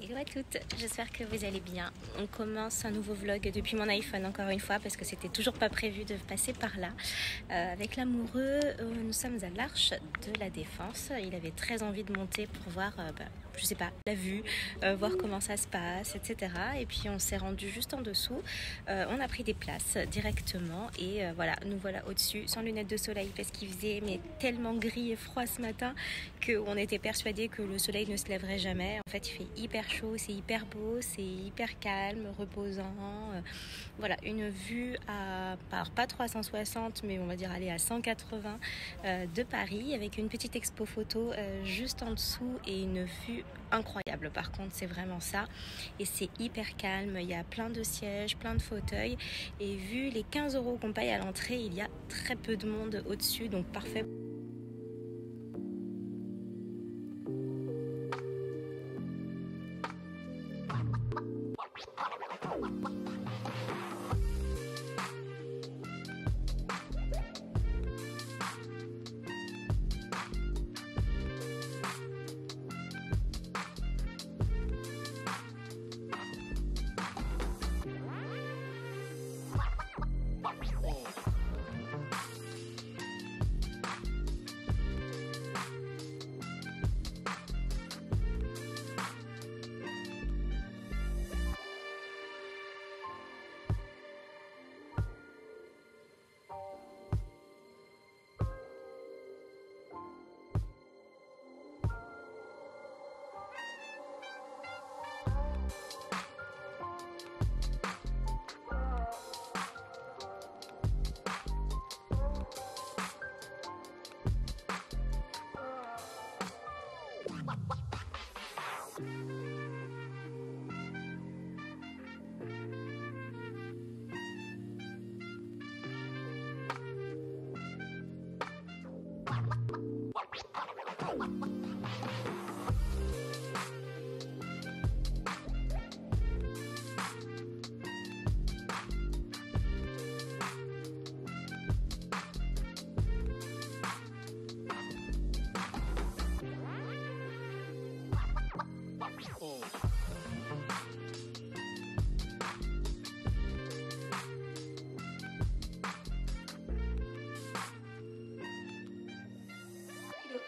Hello à toutes, j'espère que vous allez bien. On commence un nouveau vlog depuis mon iPhone encore une fois parce que c'était toujours pas prévu de passer par là. Avec l'amoureux, nous sommes à l'Arche de la Défense. Il avait très envie de monter pour voir, je sais pas, la vue, voir comment ça se passe, etc. Et puis on s'est rendu juste en dessous. On a pris des places directement et voilà, nous voilà au-dessus sans lunettes de soleil parce qu'il faisait mais tellement gris et froid ce matin qu'on était persuadés que le soleil ne se lèverait jamais. En fait, il fait hyper chaud, c'est hyper beau, c'est hyper calme, reposant. Voilà, une vue à, alors pas 360, mais on va dire aller à 180 de Paris avec une petite expo photo juste en dessous et une vue incroyable. Par contre, c'est vraiment ça et c'est hyper calme. Il y a plein de sièges, plein de fauteuils et vu les 15 € qu'on paye à l'entrée, il y a très peu de monde au-dessus, donc parfait.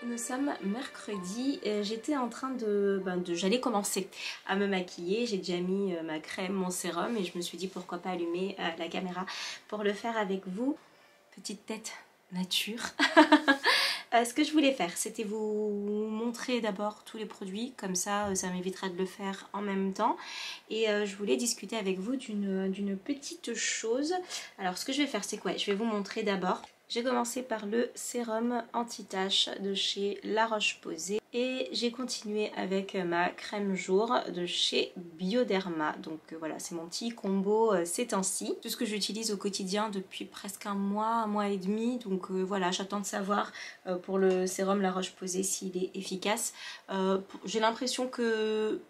Nous sommes mercredi, j'étais en train j'allais commencer à me maquiller, j'ai déjà mis ma crème, mon sérum et je me suis dit pourquoi pas allumer la caméra pour le faire avec vous. Petite tête nature. Ce que je voulais faire, c'était vous montrer d'abord tous les produits, comme ça ça m'évitera de le faire en même temps. Et je voulais discuter avec vous d'une petite chose. Alors ce que je vais faire c'est quoi? Je vais vous montrer d'abord. J'ai commencé par le sérum anti-tache de chez La Roche-Posay et j'ai continué avec ma crème jour de chez Bioderma. Donc voilà, c'est mon petit combo ces temps-ci. Tout ce que j'utilise au quotidien depuis presque un mois et demi. Donc voilà, j'attends de savoir pour le sérum La Roche-Posay s'il est efficace. J'ai l'impression que,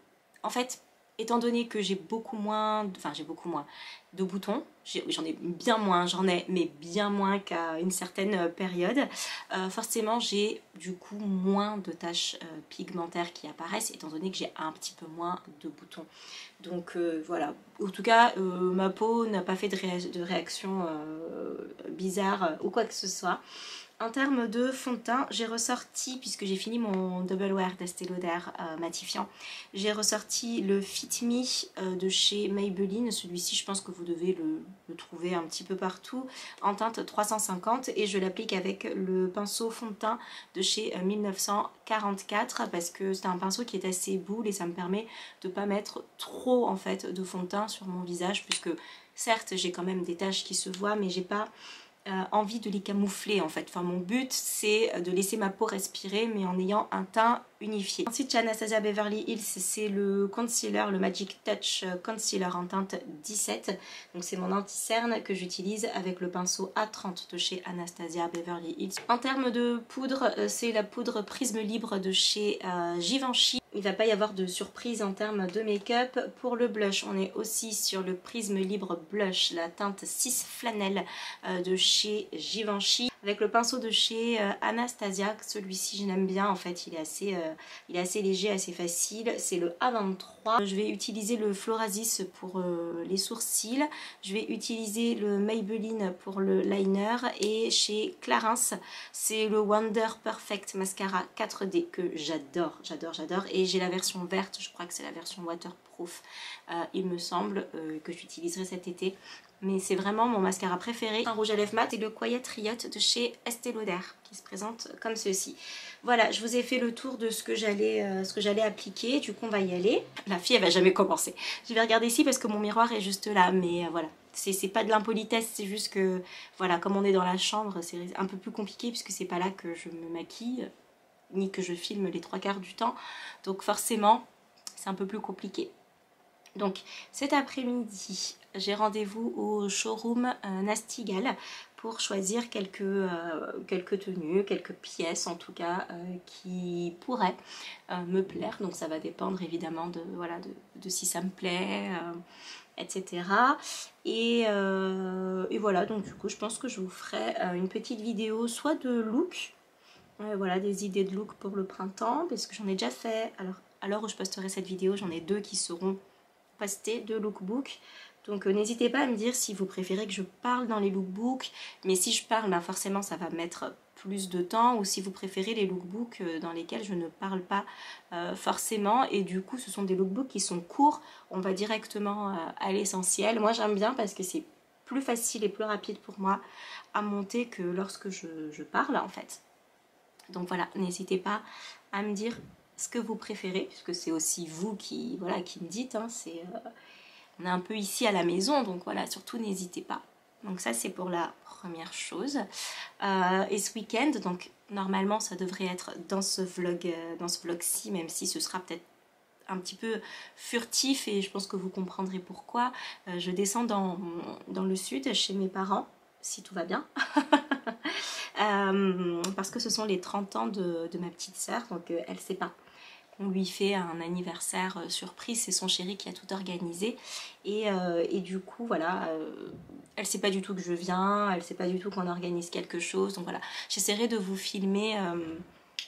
en fait, étant donné que j'ai beaucoup moins de boutons, j'en ai bien moins, mais bien moins qu'à une certaine période, forcément j'ai du coup moins de taches pigmentaires qui apparaissent étant donné que j'ai un petit peu moins de boutons. Donc voilà, en tout cas ma peau n'a pas fait de réaction bizarre ou quoi que ce soit. En termes de fond de teint, j'ai ressorti, puisque j'ai fini mon Double Wear d'Estée Lauder matifiant, j'ai ressorti le Fit Me de chez Maybelline. Celui-ci, je pense que vous devez le trouver un petit peu partout, en teinte 350. Et je l'applique avec le pinceau fond de teint de chez 1944, parce que c'est un pinceau qui est assez boule et ça me permet de ne pas mettre trop en fait de fond de teint sur mon visage, puisque certes, j'ai quand même des taches qui se voient, mais j'ai pas envie de les camoufler en fait. Enfin, mon but c'est de laisser ma peau respirer mais en ayant un teint unifié. Ensuite chez Anastasia Beverly Hills, c'est le concealer, le Magic Touch Concealer en teinte 17. Donc c'est mon anti-cerne que j'utilise avec le pinceau A30 de chez Anastasia Beverly Hills. En termes de poudre, c'est la poudre Prisme Libre de chez Givenchy. Il ne va pas y avoir de surprise en termes de make-up. Pour le blush, on est aussi sur le Prisme Libre Blush, la teinte 6 Flanelle de chez Givenchy. avec le pinceau de chez Anastasia. Celui-ci je l'aime bien en fait, il est assez léger, assez facile. C'est le A23. Je vais utiliser le Florasis pour les sourcils. Je vais utiliser le Maybelline pour le liner. Et chez Clarins, c'est le Wonder Perfect Mascara 4D que j'adore, j'adore. Et j'ai la version verte, je crois que c'est la version waterproof, il me semble, que j'utiliserai cet été. Mais c'est vraiment mon mascara préféré. Un rouge à lèvres mat, c'est le Quiet Riot de chez Estée Lauder qui se présente comme ceci. Voilà, je vous ai fait le tour de ce que j'allais appliquer. Du coup, on va y aller. La fille, elle va jamais commencer. Je vais regarder ici parce que mon miroir est juste là. Mais voilà, c'est pas de l'impolitesse, c'est juste que, voilà, comme on est dans la chambre, c'est un peu plus compliqué puisque c'est pas là que je me maquille, ni que je filme les 3/4 du temps. Donc forcément, c'est un peu plus compliqué. Donc cet après-midi, j'ai rendez-vous au showroom Nasty Gal pour choisir quelques tenues, quelques pièces en tout cas qui pourraient me plaire. Donc ça va dépendre évidemment de, voilà, de si ça me plaît, etc. Et voilà, donc du coup je pense que je vous ferai une petite vidéo soit de look, voilà, des idées de look pour le printemps, parce que j'en ai déjà fait. Alors à l'heure où je posterai cette vidéo, j'en ai 2 qui seront postés, 2 lookbooks. Donc n'hésitez pas à me dire si vous préférez que je parle dans les lookbooks, mais si je parle, bah forcément ça va mettre plus de temps, ou si vous préférez les lookbooks dans lesquels je ne parle pas forcément, et du coup ce sont des lookbooks qui sont courts, on va directement à l'essentiel. Moi j'aime bien parce que c'est plus facile et plus rapide pour moi à monter que lorsque je parle en fait. Donc voilà, n'hésitez pas à me dire ce que vous préférez, puisque c'est aussi vous qui, voilà, qui me dites, hein, on est un peu ici à la maison, donc voilà, surtout n'hésitez pas. Donc ça c'est pour la première chose. Et ce week-end, donc normalement ça devrait être dans ce vlog-ci, même si ce sera peut-être un petit peu furtif, et je pense que vous comprendrez pourquoi. Je descends dans le sud, chez mes parents, si tout va bien. Parce que ce sont les 30 ans de ma petite sœur, donc elle sait pas. On lui fait un anniversaire surprise, c'est son chéri qui a tout organisé. Et du coup, voilà, elle sait pas du tout que je viens, elle sait pas du tout qu'on organise quelque chose. Donc voilà, j'essaierai de vous filmer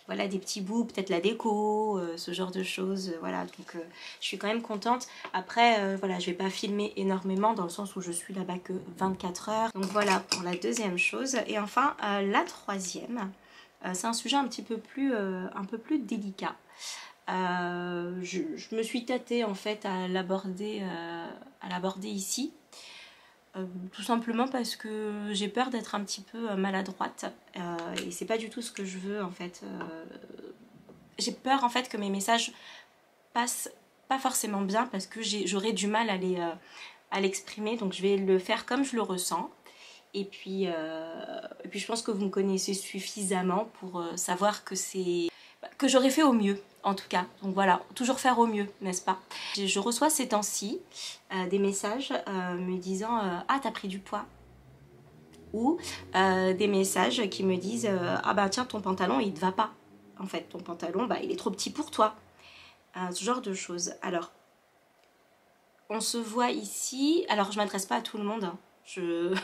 voilà, des petits bouts, peut-être la déco, ce genre de choses. Voilà, donc je suis quand même contente. Après, voilà, je vais pas filmer énormément dans le sens où je suis là-bas que 24 heures. Donc voilà pour la deuxième chose. Et enfin, la troisième, c'est un sujet un peu plus délicat. Je me suis tâtée en fait à l'aborder ici, tout simplement parce que j'ai peur d'être un petit peu maladroite, et c'est pas du tout ce que je veux en fait. J'ai peur en fait que mes messages passent pas forcément bien, parce que j'aurais du mal à l'exprimer, donc je vais le faire comme je le ressens. Et puis je pense que vous me connaissez suffisamment pour savoir que j'aurais fait au mieux, en tout cas. Donc voilà, toujours faire au mieux, n'est-ce pas? Je reçois ces temps-ci des messages me disant ah, t'as pris du poids, ou des messages qui me disent ah bah tiens, ton pantalon il te va pas, en fait ton pantalon bah il est trop petit pour toi, ce genre de choses. Alors on se voit ici, alors je m'adresse pas à tout le monde, hein. Je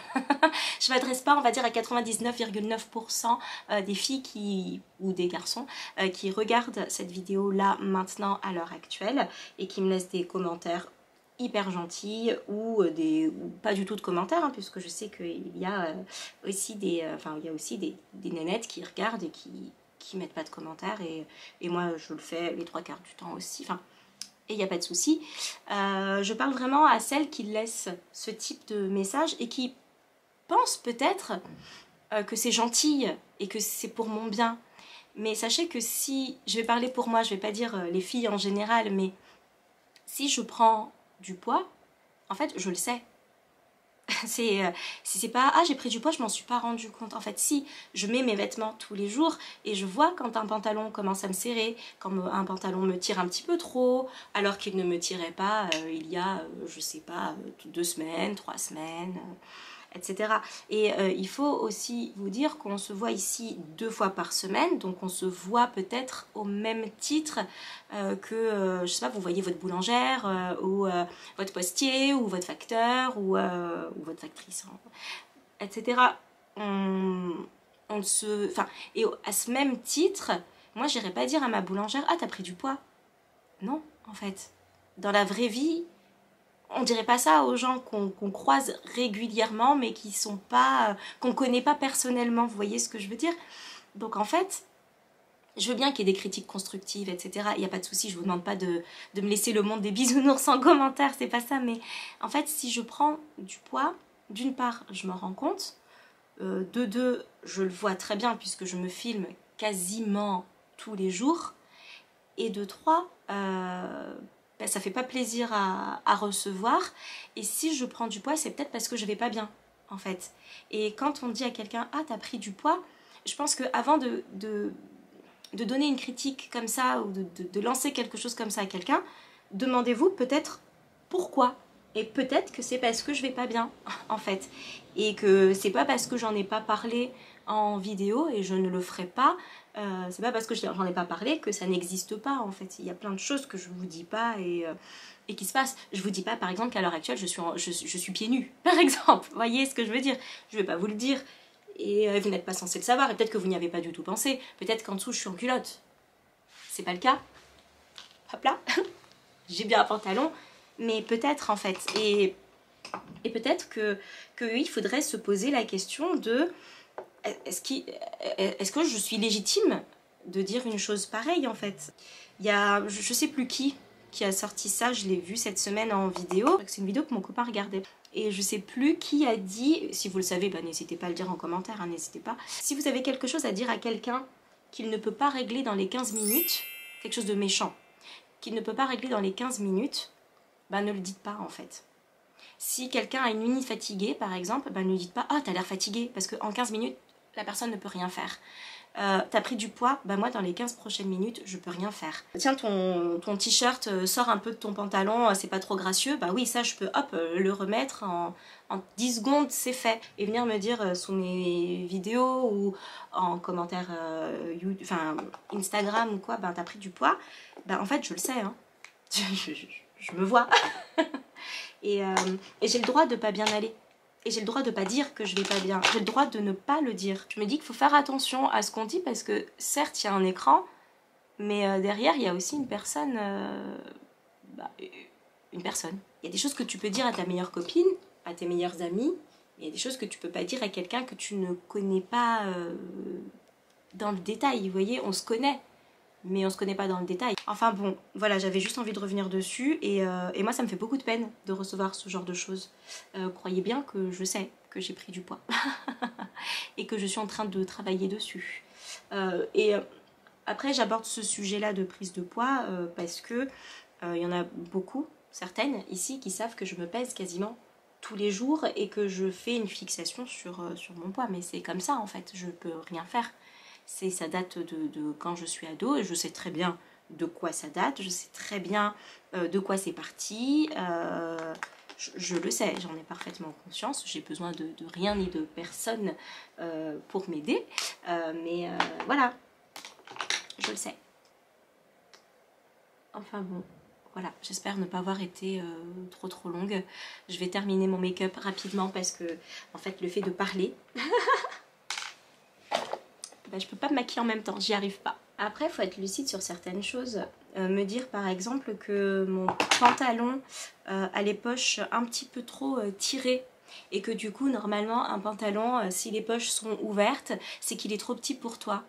m'adresse pas, on va dire, à 99,9% des filles ou des garçons qui regardent cette vidéo là maintenant à l'heure actuelle et qui me laissent des commentaires hyper gentils, ou pas du tout de commentaires, hein, puisque je sais qu'il y a aussi des nénettes qui regardent et qui mettent pas de commentaires, et moi je le fais les 3/4 du temps aussi, enfin, et il n'y a pas de souci. Je parle vraiment à celles qui laissent ce type de message et qui pensent peut-être que c'est gentil et que c'est pour mon bien. Mais sachez que si, je vais parler pour moi, je vais pas dire les filles en général, mais si je prends du poids, en fait je le sais. Si c'est pas ah j'ai pris du poids, je m'en suis pas rendu compte. En fait, si je mets mes vêtements tous les jours et je vois quand un pantalon commence à me serrer, quand un pantalon me tire un petit peu trop, alors qu'il ne me tirait pas il y a je sais pas 2 semaines, 3 semaines, etc. Et il faut aussi vous dire qu'on se voit ici 2 fois par semaine, donc on se voit peut-être au même titre que, je sais pas, vous voyez votre boulangère ou votre postier ou votre facteur ou votre factrice, hein, etc. Enfin, et à ce même titre, moi j'irais pas dire à ma boulangère, ah t'as pris du poids. Non, en fait. Dans la vraie vie, on dirait pas ça aux gens qu'on croise régulièrement, mais qui sont pas, qu'on connaît pas personnellement. Vous voyez ce que je veux dire? Donc en fait, je veux bien qu'il y ait des critiques constructives, etc. Il n'y a pas de souci, je vous demande pas de me laisser le monde des bisounours en commentaire, c'est pas ça. Mais en fait, si je prends du poids, d'une part, je me rends compte. De deux, je le vois très bien puisque je me filme quasiment tous les jours. Et de trois, ça fait pas plaisir à recevoir. Et si je prends du poids, c'est peut-être parce que je vais pas bien, en fait. Et quand on dit à quelqu'un, ah, t'as pris du poids, je pense qu'avant de donner une critique comme ça ou de lancer quelque chose comme ça à quelqu'un, demandez-vous peut-être pourquoi. Et peut-être que c'est parce que je vais pas bien, en fait. Et que c'est pas parce que j'en ai pas parlé en vidéo, et je ne le ferai pas, c'est pas parce que j'en ai pas parlé que ça n'existe pas, en fait. Il y a plein de choses que je vous dis pas et qui se passent. Je vous dis pas, par exemple, qu'à l'heure actuelle, je suis pieds nus, par exemple. Vous voyez ce que je veux dire? Je vais pas vous le dire. Et vous n'êtes pas censé le savoir, et peut-être que vous n'y avez pas du tout pensé. Peut-être qu'en dessous, je suis en culotte. C'est pas le cas. Hop là. J'ai bien un pantalon. Mais peut-être, en fait. Et peut-être que il faudrait se poser la question de est-ce que je suis légitime de dire une chose pareille, en fait? Il y a, je sais plus qui a sorti ça, je l'ai vu cette semaine en vidéo. C'est une vidéo que mon copain regardait. Et je sais plus qui a dit, si vous le savez, bah, n'hésitez pas à le dire en commentaire, hein, n'hésitez pas. Si vous avez quelque chose à dire à quelqu'un qu'il ne peut pas régler dans les 15 minutes, quelque chose de méchant, qu'il ne peut pas régler dans les 15 minutes, bah ne le dites pas, en fait. Si quelqu'un a une nuit fatiguée, par exemple, bah ne lui dites pas « Ah, t'as l'air fatigué », parce qu'en 15 minutes, la personne ne peut rien faire. T'as pris du poids, bah moi dans les 15 prochaines minutes je peux rien faire. Tiens, ton t-shirt sort un peu de ton pantalon, c'est pas trop gracieux, bah oui, ça je peux hop le remettre en 10 secondes, c'est fait. Et venir me dire sous mes vidéos ou en commentaire enfin, Instagram ou quoi, bah t'as pris du poids, bah en fait je le sais, hein. Je me vois. Et j'ai le droit de pas bien aller. Et j'ai le droit de pas dire que je vais pas bien. J'ai le droit de ne pas le dire. Je me dis qu'il faut faire attention à ce qu'on dit parce que certes, il y a un écran, mais derrière, il y a aussi une personne. Une personne. Il y a des choses que tu peux dire à ta meilleure copine, à tes meilleurs amis. Il y a des choses que tu peux pas dire à quelqu'un que tu ne connais pas dans le détail. Vous voyez, on se connaît, mais on se connaît pas dans le détail. Enfin bon, voilà, j'avais juste envie de revenir dessus et moi ça me fait beaucoup de peine de recevoir ce genre de choses. Croyez bien que je sais que j'ai pris du poids et que je suis en train de travailler dessus. Après j'aborde ce sujet-là de prise de poids parce que il y en a beaucoup, certaines ici, qui savent que je me pèse quasiment tous les jours et que je fais une fixation sur mon poids. Mais c'est comme ça en fait, je peux rien faire. Ça date de quand je suis ado et je sais très bien de quoi ça date, je sais très bien de quoi c'est parti, je le sais, j'en ai parfaitement conscience, j'ai besoin de rien ni de personne pour m'aider, mais voilà, je le sais. Enfin bon, voilà, j'espère ne pas avoir été trop longue. Je vais terminer mon make-up rapidement parce que, en fait, le fait de parler... je peux pas me maquiller en même temps, j'y arrive pas. Après, il faut être lucide sur certaines choses. Me dire par exemple que mon pantalon a les poches un petit peu trop tirées et que du coup, normalement, un pantalon, si les poches sont ouvertes, c'est qu'il est trop petit pour toi.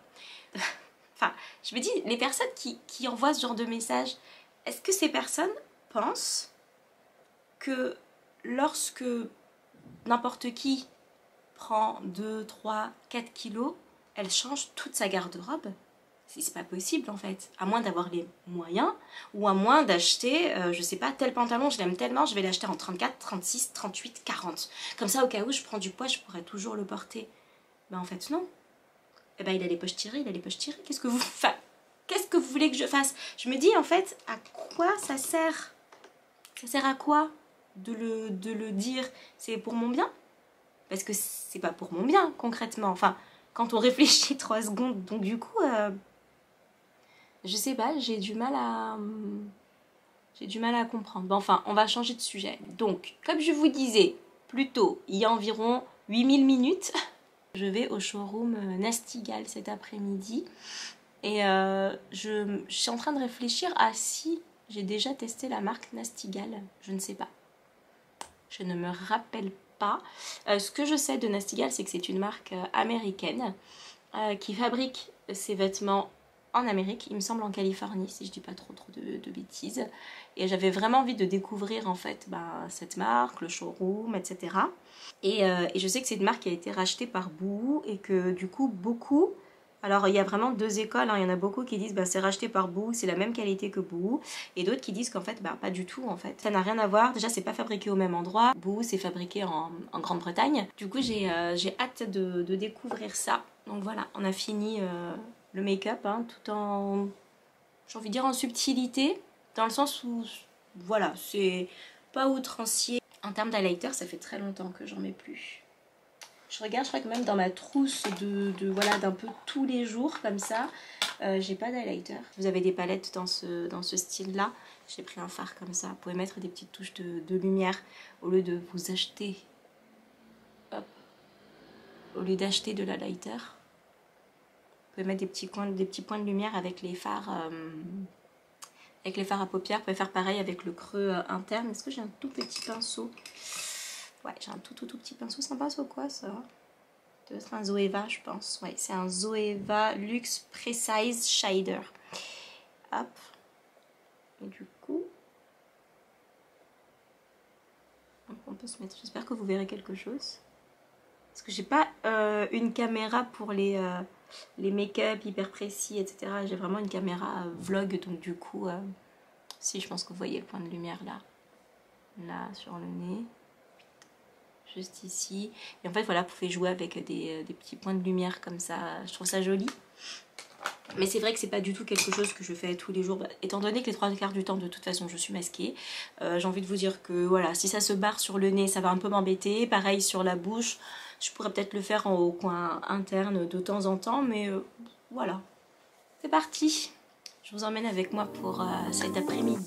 Enfin, je me dis, les personnes qui envoient ce genre de message, est-ce que ces personnes pensent que lorsque n'importe qui prend 2, 3, 4 kilos, elle change toute sa garde-robe? C'est pas possible en fait, à moins d'avoir les moyens ou à moins d'acheter, je sais pas, tel pantalon, je l'aime tellement, je vais l'acheter en 34, 36, 38, 40. Comme ça, au cas où je prends du poids, je pourrais toujours le porter. Ben en fait, non. Eh ben, il a les poches tirées, il a les poches tirées. Qu'est-ce que vous voulez que je fasse? Je me dis en fait, à quoi ça sert? Ça sert à quoi de le dire? C'est pour mon bien? Parce que c'est pas pour mon bien, concrètement. Enfin, quand on réfléchit 3 secondes, donc du coup, je sais pas, j'ai du mal à comprendre. Bon, enfin, on va changer de sujet. Donc, comme je vous disais plus tôt, il y a environ 8000 minutes, Je vais au showroom Nastigal cet après-midi et je suis en train de réfléchir à si j'ai déjà testé la marque Nastigal. Je ne sais pas. Je ne me rappelle pas. Ce que je sais de Nastigal, c'est que c'est une marque américaine qui fabrique ses vêtements en Amérique, il me semble en Californie, si je dis pas trop de bêtises. Et j'avais vraiment envie de découvrir en fait cette marque, le showroom, etc. Et je sais que c'est une marque qui a été rachetée par Boohoo et que du coup beaucoup... Alors il y a vraiment deux écoles, hein. Il y en a beaucoup qui disent c'est racheté par Boohoo, c'est la même qualité que Boohoo, et d'autres qui disent qu'en fait pas du tout en fait. Ça n'a rien à voir, déjà c'est pas fabriqué au même endroit, Boohoo c'est fabriqué en Grande-Bretagne. Du coup j'ai hâte de découvrir ça. Donc voilà, on a fini le make-up tout en, j'ai envie de dire en subtilité, dans le sens où voilà, c'est pas outrancier. En termes d'highlighter, ça fait très longtemps que j'en mets plus. Je regarde, je crois que même dans ma trousse voilà, d'un peu tous les jours comme ça, j'ai pas d'highlighter. Vous avez des palettes dans ce style-là. J'ai pris un fard comme ça. Vous pouvez mettre des petites touches de lumière au lieu de vous acheter, hop, au lieu d'acheter de l'highlighter. Vous pouvez mettre des petits points de lumière avec les fards à paupières. Vous pouvez faire pareil avec le creux interne. Est-ce que j'ai un tout petit pinceau? Ouais, j'ai un tout petit pinceau. C'est un pinceau quoi ça? Ça doit être un Zoeva, je pense. Ouais, c'est un Zoeva Luxe Precise Shader. Hop. Et du coup, on peut se mettre. J'espère que vous verrez quelque chose. Parce que j'ai pas une caméra pour les make-up hyper précis, etc. J'ai vraiment une caméra vlog, donc du coup, si je pense que vous voyez le point de lumière là, là sur le nez. Juste ici, et en fait voilà, vous pouvez jouer avec des petits points de lumière comme ça, je trouve ça joli. Mais c'est vrai que c'est pas du tout quelque chose que je fais tous les jours, étant donné que les 3/4 du temps de toute façon je suis masquée. J'ai envie de vous dire que voilà, si ça se barre sur le nez ça va un peu m'embêter, pareil sur la bouche, je pourrais peut-être le faire au coin interne de temps en temps, mais voilà, c'est parti. Je vous emmène avec moi pour cet après-midi.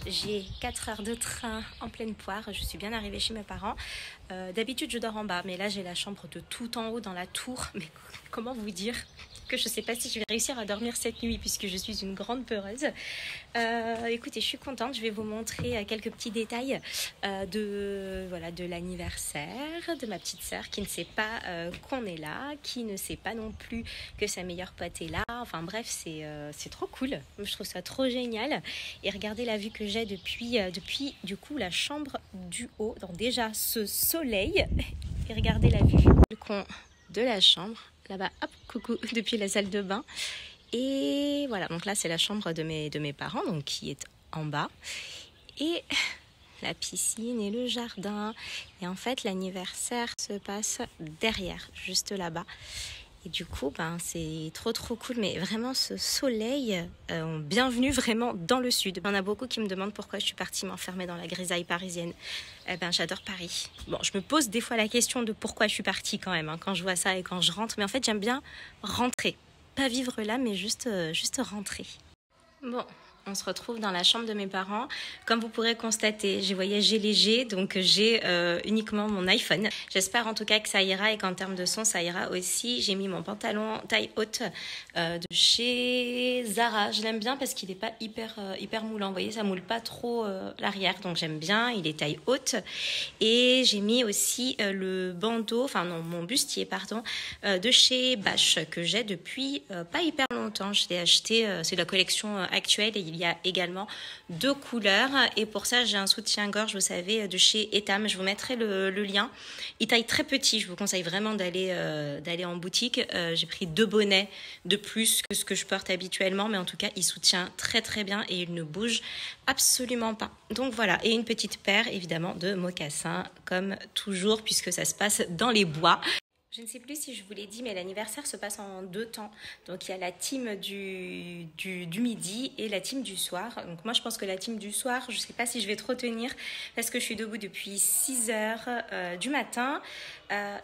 J'ai 4 heures de train en pleine poire, je suis bien arrivée chez mes parents. D'habitude je dors en bas, mais là j'ai la chambre de tout en haut dans la tour. Mais comment vous dire que je ne sais pas si je vais réussir à dormir cette nuit puisque je suis une grande peureuse. Écoutez, je suis contente, je vais vous montrer quelques petits détails de l'anniversaire de ma petite sœur qui ne sait pas qu'on est là, qui ne sait pas non plus que sa meilleure pote est là. Enfin bref, c'est trop cool, je trouve ça trop génial. Et regardez la vue que j'ai depuis du coup la chambre du haut. Donc déjà ce soleil, et regardez la vue du coin de la chambre. Là-bas, hop, coucou, depuis la salle de bain. Et voilà, donc là, c'est la chambre de mes parents, donc qui est en bas. Et la piscine et le jardin. Et en fait, l'anniversaire se passe derrière, juste là-bas. Et du coup, c'est trop cool. Mais vraiment, ce soleil, bienvenue vraiment dans le sud. Il y en a beaucoup qui me demandent pourquoi je suis partie m'enfermer dans la grisaille parisienne. J'adore Paris. Bon, je me pose des fois la question de pourquoi je suis partie quand même, quand je vois ça et quand je rentre. Mais en fait, j'aime bien rentrer. Pas vivre là, mais juste rentrer. Bon, On se retrouve dans la chambre de mes parents. Comme vous pourrez constater, j'ai voyagé léger, donc j'ai uniquement mon iPhone. J'espère en tout cas que ça ira et qu'en termes de son, ça ira aussi. J'ai mis mon pantalon taille haute de chez Zara. Je l'aime bien parce qu'il n'est pas hyper moulant. Vous voyez, ça moule pas trop l'arrière, donc j'aime bien. Il est taille haute. Et j'ai mis aussi le bandeau, enfin non, mon bustier, pardon, de chez Bash que j'ai depuis pas hyper longtemps. Je l'ai acheté, c'est la collection actuelle et il y a également 2 couleurs. Et pour ça, j'ai un soutien-gorge, vous savez, de chez Etam. Je vous mettrai le lien. Il taille très petit. Je vous conseille vraiment d'aller en boutique. J'ai pris 2 bonnets de plus que ce que je porte habituellement, mais en tout cas, il soutient très bien et il ne bouge absolument pas. Donc voilà, et une petite paire évidemment de mocassins comme toujours puisque ça se passe dans les bois. Je ne sais plus si je vous l'ai dit, mais l'anniversaire se passe en 2 temps. Donc il y a la team du midi et la team du soir. Donc moi je pense que la team du soir, je ne sais pas si je vais trop tenir parce que je suis debout depuis 6h du matin.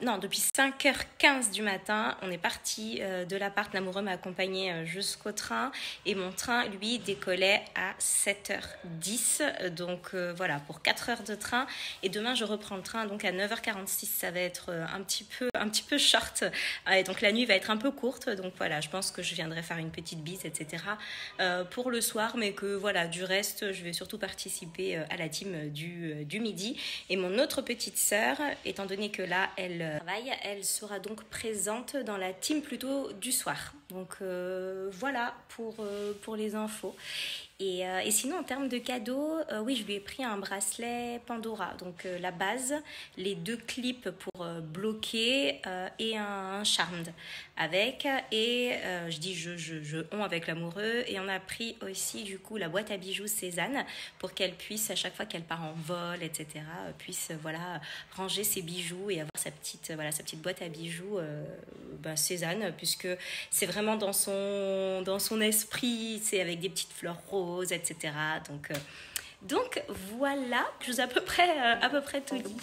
Non, depuis 5h15 du matin, on est parti de l'appart. L'amoureux m'a accompagné jusqu'au train et mon train, lui, décollait à 7h10. Donc voilà, pour 4 heures de train. Et demain, je reprends le train donc à 9h46. Ça va être un petit peu short. Et donc la nuit va être un peu courte. Donc voilà, je pense que je viendrai faire une petite bise, etc. Pour le soir. Mais que voilà, du reste, je vais surtout participer à la team du midi. Et mon autre petite sœur, étant donné que là, elle travaille, elle sera donc présente dans la team plutôt du soir. Donc voilà pour les infos. Et sinon, en termes de cadeaux, oui, je lui ai pris un bracelet Pandora. Donc la base, les 2 clips pour bloquer et un charmed avec. Et je dis on avec l'amoureux. Et on a pris aussi du coup la boîte à bijoux Cézanne pour qu'elle puisse, à chaque fois qu'elle part en vol, etc., puisse voilà, ranger ses bijoux et avoir sa petite boîte à bijoux Cézanne, puisque c'est vraiment dans son esprit, c'est avec des petites fleurs roses, etc. Donc voilà, je vous ai à peu près tout dit.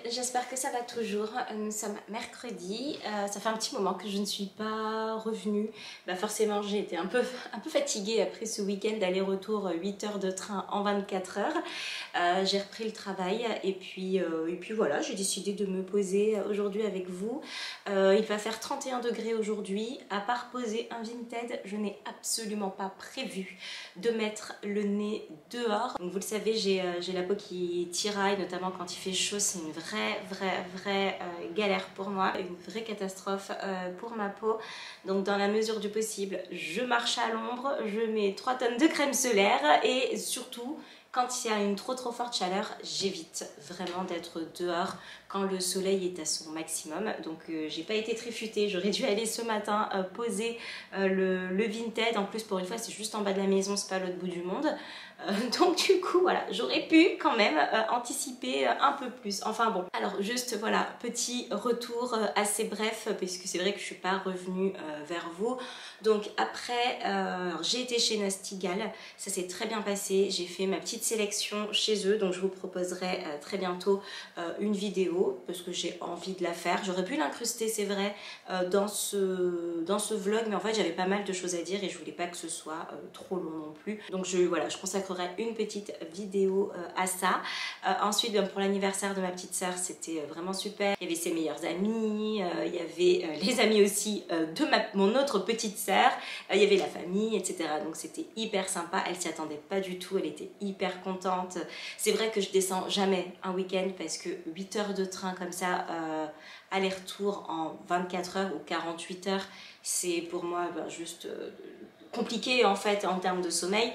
J'espère que ça va toujours. Nous sommes mercredi. Ça fait un petit moment que je ne suis pas revenue. Forcément, j'ai été un peu fatiguée après ce week-end d'aller-retour 8 heures de train en 24 heures. J'ai repris le travail et puis voilà, j'ai décidé de me poser aujourd'hui avec vous. Il va faire 31 degrés aujourd'hui. À part poser un Vinted, je n'ai absolument pas prévu de mettre le nez dehors. Donc vous le savez, j'ai la peau qui tiraille, notamment quand il fait chaud. C'est une vraie galère pour moi, une vraie catastrophe pour ma peau. Donc dans la mesure du possible, je marche à l'ombre, je mets 3 tonnes de crème solaire et surtout, quand il y a une trop forte chaleur, j'évite vraiment d'être dehors quand le soleil est à son maximum. Donc j'ai pas été très futée, j'aurais dû aller ce matin poser le Vinted. En plus pour une fois c'est juste en bas de la maison, c'est pas à l'autre bout du monde. Donc du coup voilà, j'aurais pu quand même anticiper un peu plus. Enfin bon, alors juste voilà, petit retour assez bref puisque c'est vrai que je suis pas revenue vers vous. Donc après j'ai été chez Nostigal, ça s'est très bien passé, j'ai fait ma petite sélection chez eux, donc je vous proposerai très bientôt une vidéo parce que j'ai envie de la faire. J'aurais pu l'incruster, c'est vrai, dans ce vlog, mais en fait j'avais pas mal de choses à dire et je voulais pas que ce soit trop long non plus. Donc voilà, je consacrerai une petite vidéo à ça. Ensuite, pour l'anniversaire de ma petite sœur, c'était vraiment super. Il y avait ses meilleurs amis, il y avait les amis aussi de mon autre petite ravisseurs, il y avait la famille, etc. Donc c'était hyper sympa, elle s'y attendait pas du tout, elle était hyper contente. C'est vrai que je descends jamais un week-end parce que 8 heures de train comme ça, aller-retour en 24 heures ou 48 heures, c'est pour moi juste compliqué en fait en termes de sommeil,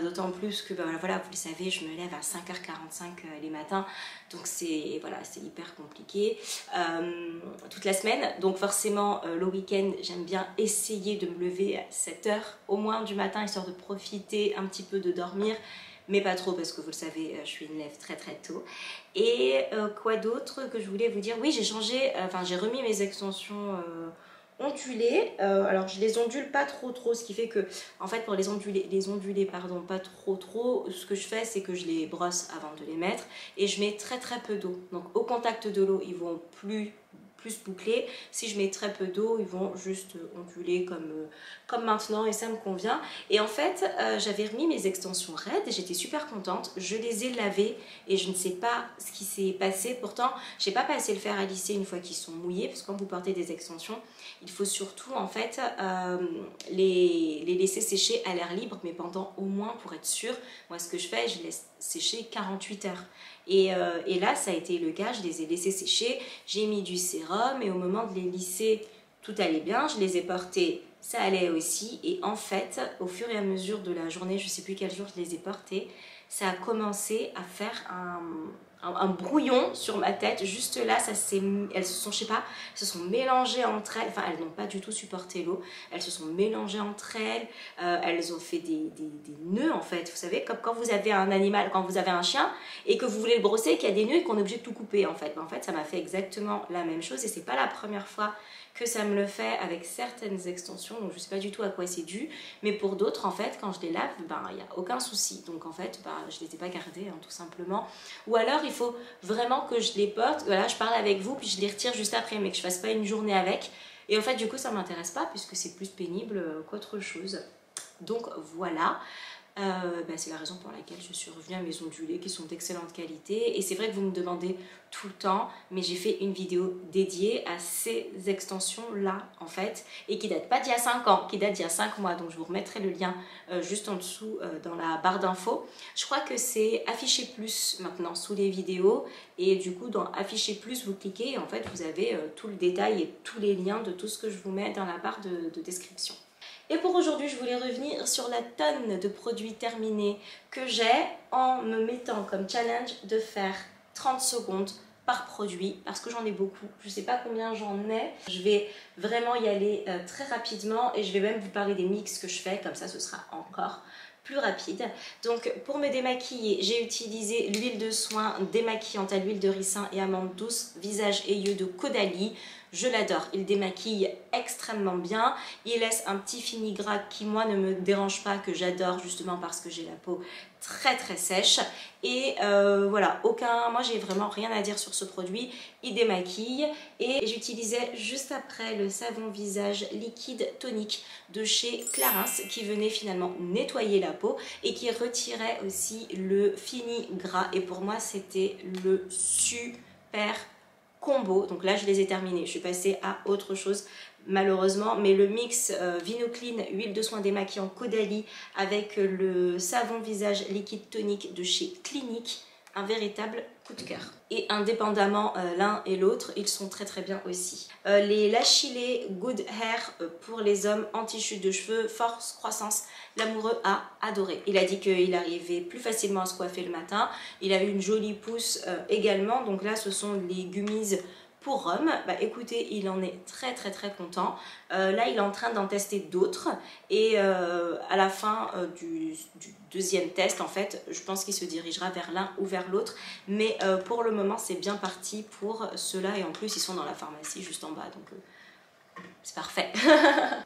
d'autant plus que voilà, vous le savez, je me lève à 5h45 les matins, donc c'est voilà, c'est hyper compliqué toute la semaine. Donc forcément le week-end j'aime bien essayer de me lever à 7h au moins du matin, histoire de profiter un petit peu, de dormir, mais pas trop parce que vous le savez, je suis une lève très très tôt. Et quoi d'autre que je voulais vous dire? Oui, j'ai changé, j'ai remis mes extensions ondulées. Alors je les ondule pas trop, ce qui fait que en fait pour les onduler pardon, pas trop, ce que je fais c'est que je les brosse avant de les mettre et je mets très peu d'eau. Donc au contact de l'eau ils vont plus bouclés. Si je mets très peu d'eau, ils vont juste onduler comme maintenant et ça me convient. Et en fait, j'avais remis mes extensions raides et j'étais super contente. Je les ai lavées et je ne sais pas ce qui s'est passé. Pourtant, j'ai pas passé le fer à lisser une fois qu'ils sont mouillés, parce que quand vous portez des extensions, il faut surtout en fait les laisser sécher à l'air libre, mais pendant au moins, pour être sûr, moi ce que je fais, je laisse sécher 48 heures. Et là, ça a été le cas, je les ai laissés sécher, j'ai mis du sérum et au moment de les lisser, tout allait bien, je les ai portés, ça allait aussi. Et en fait, au fur et à mesure de la journée, je ne sais plus quel jour je les ai portés, ça a commencé à faire un brouillon sur ma tête. Juste là, elles se sont, je sais pas, se sont mélangées entre elles. Enfin, elles n'ont pas du tout supporté l'eau. Elles se sont mélangées entre elles. Elles ont fait des nœuds en fait. Vous savez, comme quand vous avez un animal, quand vous avez un chien et que vous voulez le brosser, qu'il y a des nœuds et qu'on est obligé de tout couper en fait. En fait, ça m'a fait exactement la même chose et c'est pas la première fois que ça me le fait avec certaines extensions, donc je sais pas du tout à quoi c'est dû, mais pour d'autres en fait quand je les lave, il n'y a aucun souci. Donc en fait je les ai pas gardées tout simplement, ou alors il faut vraiment que je les porte, voilà, je parle avec vous puis je les retire juste après, mais que je fasse pas une journée avec, et en fait du coup ça m'intéresse pas puisque c'est plus pénible qu'autre chose. Donc voilà. C'est la raison pour laquelle je suis revenue à mes ondulés qui sont d'excellente qualité. Et c'est vrai que vous me demandez tout le temps, mais j'ai fait une vidéo dédiée à ces extensions là en fait, et qui date pas d'il y a 5 ans, qui date d'il y a 5 mois. Donc je vous remettrai le lien juste en dessous dans la barre d'infos. Je crois que c'est afficher plus maintenant sous les vidéos, et du coup dans afficher plus vous cliquez et en fait vous avez tout le détail et tous les liens de tout ce que je vous mets dans la barre de description. Et pour aujourd'hui, je voulais revenir sur la tonne de produits terminés que j'ai, en me mettant comme challenge de faire 30 secondes par produit, parce que j'en ai beaucoup. Je ne sais pas combien j'en ai. Je vais vraiment y aller très rapidement et je vais même vous parler des mix que je fais, comme ça ce sera encore plus rapide. Donc pour me démaquiller, j'ai utilisé l'huile de soin démaquillante à l'huile de ricin et amande douce, visage et yeux de Caudalie. Je l'adore, il démaquille extrêmement bien, il laisse un petit fini gras qui moi ne me dérange pas, que j'adore justement parce que j'ai la peau très sèche. Et voilà, moi j'ai vraiment rien à dire sur ce produit, il démaquille. Et j'utilisais juste après le savon visage liquide tonique de chez Clarins qui venait finalement nettoyer la peau et qui retirait aussi le fini gras. Et pour moi c'était le super combo. Donc là je les ai terminés, je suis passée à autre chose malheureusement, mais le mix Vinoclean huile de soin démaquillant Caudalie avec le savon visage liquide tonique de chez Clinique, un véritable coup de cœur. Et indépendamment l'un et l'autre, ils sont très bien aussi. Les Lachilé Good Hair pour les hommes, anti-chute de cheveux, force, croissance, l'amoureux a adoré. Il a dit qu'il arrivait plus facilement à se coiffer le matin. Il a eu une jolie pousse également. Donc là, ce sont les gummies pour Rome. Écoutez, il en est très content. Là, il est en train d'en tester d'autres. Et à la fin du deuxième test, en fait, je pense qu'il se dirigera vers l'un ou vers l'autre. Mais pour le moment, c'est bien parti pour ceux-là. Et en plus, ils sont dans la pharmacie juste en bas. Donc c'est parfait.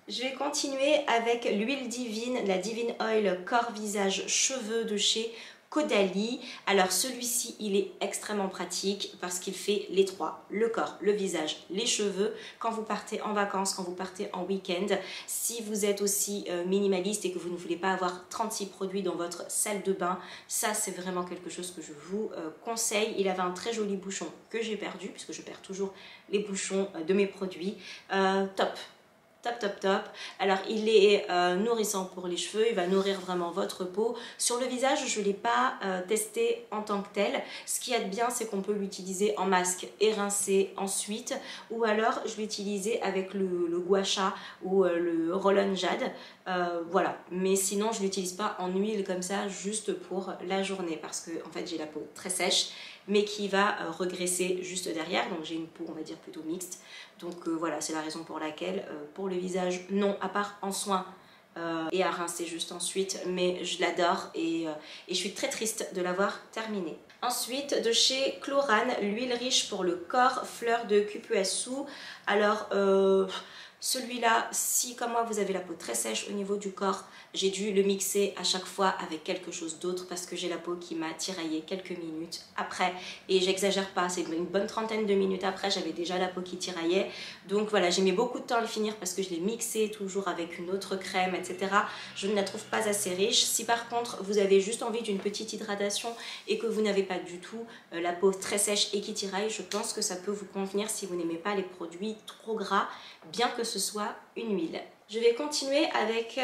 Je vais continuer avec l'huile divine, la Divine Oil corps, visage, cheveux de chez Caudalie. Alors celui-ci il est extrêmement pratique parce qu'il fait les trois, le corps, le visage, les cheveux, quand vous partez en vacances, quand vous partez en week-end. Si vous êtes aussi minimaliste et que vous ne voulez pas avoir 36 produits dans votre salle de bain, ça c'est vraiment quelque chose que je vous conseille. Il avait un très joli bouchon que j'ai perdu puisque je perds toujours les bouchons de mes produits. Top. top top top. Alors il est nourrissant pour les cheveux, il va nourrir vraiment votre peau. Sur le visage, je ne l'ai pas testé en tant que tel. Ce qui est bien, c'est qu'on peut l'utiliser en masque et rincer ensuite, ou alors je l'utilisais avec le gua sha ou le roll-on jade. Voilà, mais sinon je l'utilise pas en huile comme ça juste pour la journée parce que en fait j'ai la peau très sèche mais qui va regresser juste derrière, donc j'ai une peau on va dire plutôt mixte. Donc voilà, c'est la raison pour laquelle pour le visage, non, à part en soin et à rincer juste ensuite, mais je l'adore et je suis très triste de l'avoir terminé. Ensuite, de chez Chlorane, l'huile riche pour le corps, fleur de cupuaçu. Alors, celui-là, si comme moi vous avez la peau très sèche au niveau du corps, j'ai dû le mixer à chaque fois avec quelque chose d'autre parce que j'ai la peau qui m'a tiraillé quelques minutes après, et j'exagère pas, c'est une bonne trentaine de minutes après, j'avais déjà la peau qui tiraillait. Donc voilà, j'ai mis beaucoup de temps à le finir parce que je l'ai mixé toujours avec une autre crème, etc. Je ne la trouve pas assez riche. Si par contre vous avez juste envie d'une petite hydratation et que vous n'avez pas du tout la peau très sèche et qui tiraille, je pense que ça peut vous convenir si vous n'aimez pas les produits trop gras, bien que ce soit une huile. Je vais continuer avec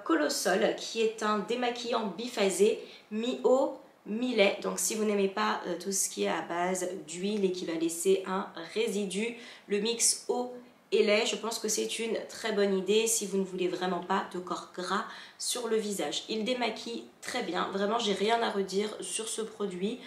Colossol, qui est un démaquillant biphasé, mi-eau, mi-lait. Donc si vous n'aimez pas tout ce qui est à base d'huile et qui va laisser un résidu, le mix eau et lait, je pense que c'est une très bonne idée si vous ne voulez vraiment pas de corps gras sur le visage. Il démaquille très bien, vraiment j'ai rien à redire sur ce produit.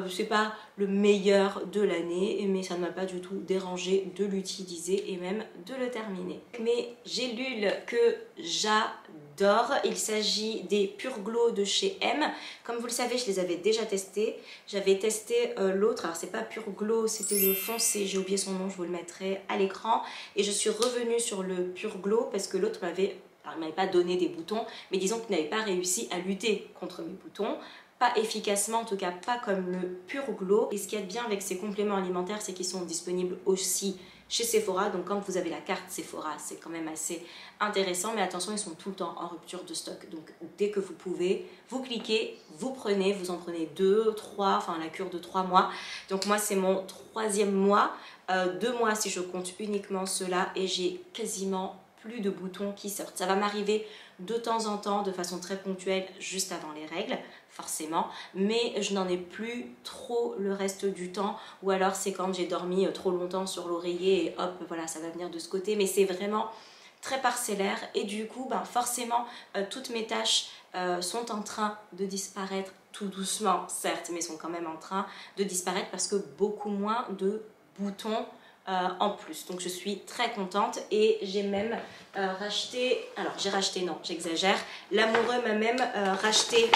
C'est pas le meilleur de l'année, mais ça ne m'a pas du tout dérangé de l'utiliser et même de le terminer. Mes gélules que j'adore, il s'agit des Pure Glow de chez M. Comme vous le savez, je les avais déjà testés. J'avais testé l'autre, alors c'est pas Pure Glow, c'était le foncé, j'ai oublié son nom, je vous le mettrai à l'écran. Et je suis revenue sur le Pure Glow parce que l'autre m'avait... Alors, il ne m'avait pas donné des boutons, mais disons qu'il n'avait pas réussi à lutter contre mes boutons. Pas efficacement, en tout cas pas comme le Pure Glow. Et ce qu'il y a de bien avec ces compléments alimentaires, c'est qu'ils sont disponibles aussi chez Sephora. Donc quand vous avez la carte Sephora, c'est quand même assez intéressant. Mais attention, ils sont tout le temps en rupture de stock. Donc dès que vous pouvez, vous cliquez, vous prenez, vous en prenez 2, 3, enfin la cure de 3 mois. Donc moi, c'est mon 3e mois. 2 mois si je compte uniquement cela, et j'ai quasiment plus de boutons qui sortent. Ça va m'arriver de temps en temps, de façon très ponctuelle, juste avant les règles, forcément, mais je n'en ai plus trop le reste du temps, ou alors c'est quand j'ai dormi trop longtemps sur l'oreiller et hop, voilà, ça va venir de ce côté, mais c'est vraiment très parcellaire, et du coup, ben, forcément, toutes mes taches sont en train de disparaître, tout doucement, certes, mais sont quand même en train de disparaître parce que beaucoup moins de boutons en plus. Donc je suis très contente, et j'ai même racheté, alors j'ai racheté, non, j'exagère, l'amoureux m'a même racheté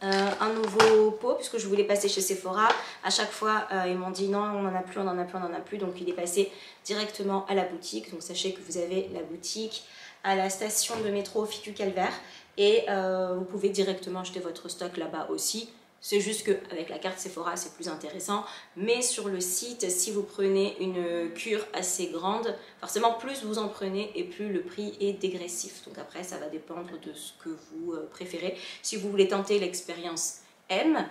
un nouveau pot puisque je voulais passer chez Sephora. À chaque fois ils m'ont dit non, on n'en a plus, on n'en a plus, on n'en a plus, donc il est passé directement à la boutique. Donc sachez que vous avez la boutique à la station de métro Fitu Calvaire, et vous pouvez directement acheter votre stock là-bas aussi. C'est juste qu'avec la carte Sephora, c'est plus intéressant. Mais sur le site, si vous prenez une cure assez grande, forcément plus vous en prenez et plus le prix est dégressif. Donc après, ça va dépendre de ce que vous préférez. Si vous voulez tenter l'expérience M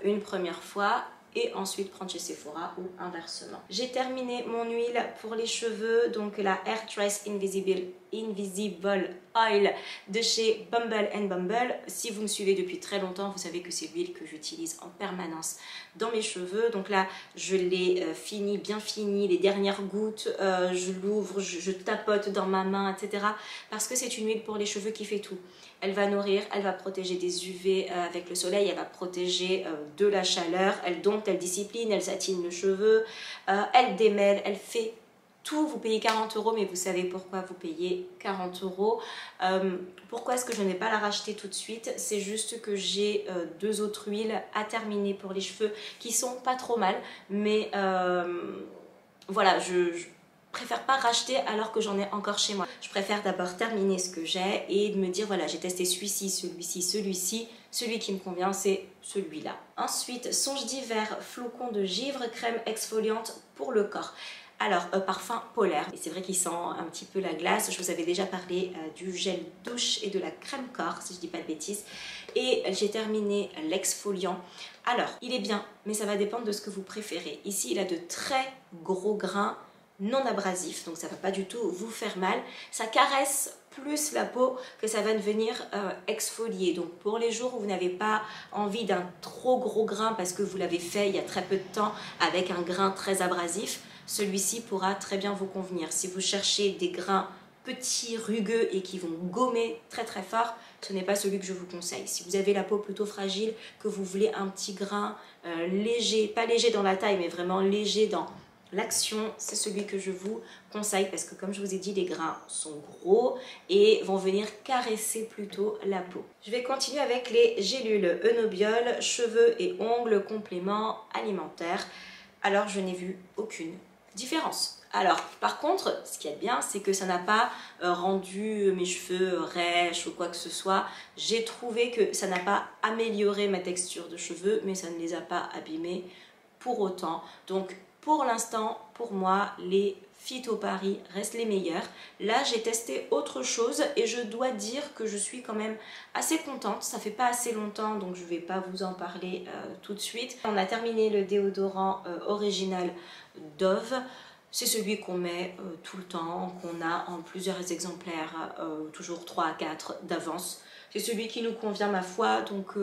une première fois, et ensuite prendre chez Sephora, ou inversement. J'ai terminé mon huile pour les cheveux, donc la Air Trace Invisible Oil de chez Bumble Bumble. Si vous me suivez depuis très longtemps, vous savez que c'est l'huile que j'utilise en permanence dans mes cheveux. Donc là, je l'ai fini, bien fini, les dernières gouttes, je l'ouvre, je tapote dans ma main, etc. Parce que c'est une huile pour les cheveux qui fait tout. Elle va nourrir, elle va protéger des UV avec le soleil, elle va protéger de la chaleur, elle dompte, elle discipline, elle satine le cheveu, elle démêle, elle fait tout. Vous payez 40 €, mais vous savez pourquoi vous payez 40 €. Pourquoi est-ce que je n'ai pas la racheter tout de suite? C'est juste que j'ai 2 autres huiles à terminer pour les cheveux qui sont pas trop mal, mais voilà, je préfère pas racheter alors que j'en ai encore chez moi. Je préfère d'abord terminer ce que j'ai et de me dire voilà, j'ai testé celui-ci, celui-ci, celui-ci, celui qui me convient c'est celui-là. Ensuite, Songe d'hiver, flocon de givre, crème exfoliante pour le corps. Alors, parfum polaire, et c'est vrai qu'il sent un petit peu la glace. Je vous avais déjà parlé du gel douche et de la crème corps, si je dis pas de bêtises. Et j'ai terminé l'exfoliant. Alors, il est bien, mais ça va dépendre de ce que vous préférez. Ici, il a de très gros grains non abrasif, donc ça ne va pas du tout vous faire mal. Ça caresse plus la peau que ça va venir exfolier. Donc pour les jours où vous n'avez pas envie d'un trop gros grain parce que vous l'avez fait il y a très peu de temps avec un grain très abrasif, celui-ci pourra très bien vous convenir. Si vous cherchez des grains petits, rugueux et qui vont gommer très très fort, ce n'est pas celui que je vous conseille. Si vous avez la peau plutôt fragile, que vous voulez un petit grain léger, pas léger dans la taille mais vraiment léger dans l'action, c'est celui que je vous conseille parce que comme je vous ai dit, les grains sont gros et vont venir caresser plutôt la peau. Je vais continuer avec les gélules Eunobiol, cheveux et ongles, compléments alimentaires. Alors je n'ai vu aucune différence. Alors par contre, ce qui est bien, c'est que ça n'a pas rendu mes cheveux rêches ou quoi que ce soit. J'ai trouvé que ça n'a pas amélioré ma texture de cheveux, mais ça ne les a pas abîmés pour autant. Donc pour l'instant, pour moi, les Phyto Paris restent les meilleurs. Là, j'ai testé autre chose et je dois dire que je suis quand même assez contente. Ça fait pas assez longtemps, donc je ne vais pas vous en parler tout de suite. On a terminé le déodorant original Dove. C'est celui qu'on met tout le temps, qu'on a en plusieurs exemplaires, toujours 3 à 4 d'avance. C'est celui qui nous convient ma foi, donc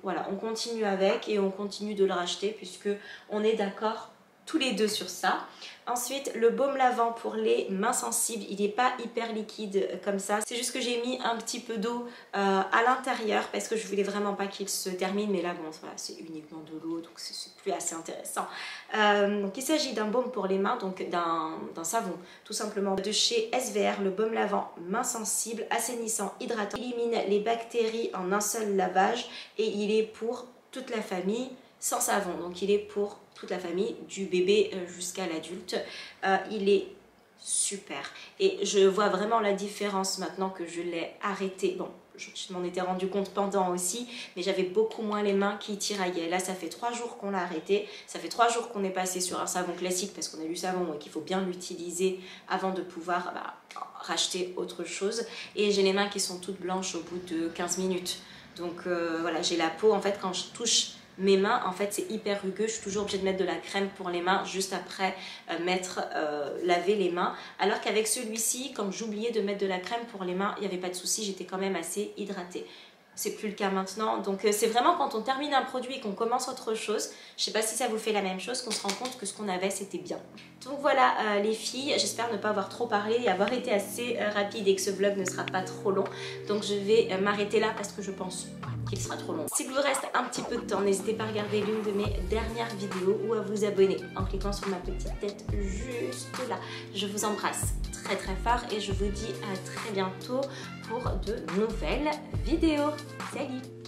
voilà, on continue avec et on continue de le racheter puisque on est d'accord tous les deux sur ça. Ensuite, le baume lavant pour les mains sensibles, il n'est pas hyper liquide comme ça. C'est juste que j'ai mis un petit peu d'eau à l'intérieur parce que je voulais vraiment pas qu'il se termine. Mais là, bon, voilà, c'est uniquement de l'eau, donc c'est plus assez intéressant. Donc, il s'agit d'un baume pour les mains, donc d'un savon, tout simplement, de chez SVR, le baume lavant mains sensibles, assainissant, hydratant, élimine les bactéries en un seul lavage et il est pour toute la famille sans savon. Donc, il est pour toute la famille, du bébé jusqu'à l'adulte. Il est super et je vois vraiment la différence maintenant que je l'ai arrêté. Bon, je m'en étais rendu compte pendant aussi, mais j'avais beaucoup moins les mains qui tiraillaient. Là, ça fait 3 jours qu'on l'a arrêté, ça fait 3 jours qu'on est passé sur un savon classique parce qu'on a du savon et qu'il faut bien l'utiliser avant de pouvoir racheter autre chose. Et j'ai les mains qui sont toutes blanches au bout de 15 minutes. Donc voilà, j'ai la peau, en fait, quand je touche mes mains, en fait, c'est hyper rugueux. Je suis toujours obligée de mettre de la crème pour les mains juste après laver les mains. Alors qu'avec celui-ci, comme j'oubliais de mettre de la crème pour les mains, il n'y avait pas de souci, j'étais quand même assez hydratée. C'est plus le cas maintenant. Donc c'est vraiment quand on termine un produit et qu'on commence autre chose, je sais pas si ça vous fait la même chose, qu'on se rend compte que ce qu'on avait c'était bien. Donc voilà les filles, j'espère ne pas avoir trop parlé et avoir été assez rapide et que ce vlog ne sera pas trop long. Donc je vais m'arrêter là parce que je pense qu'il sera trop long. S'il vous reste un petit peu de temps, n'hésitez pas à regarder l'une de mes dernières vidéos ou à vous abonner en cliquant sur ma petite tête juste là. Je vous embrasse très très fort et je vous dis à très bientôt pour de nouvelles vidéos. Salut!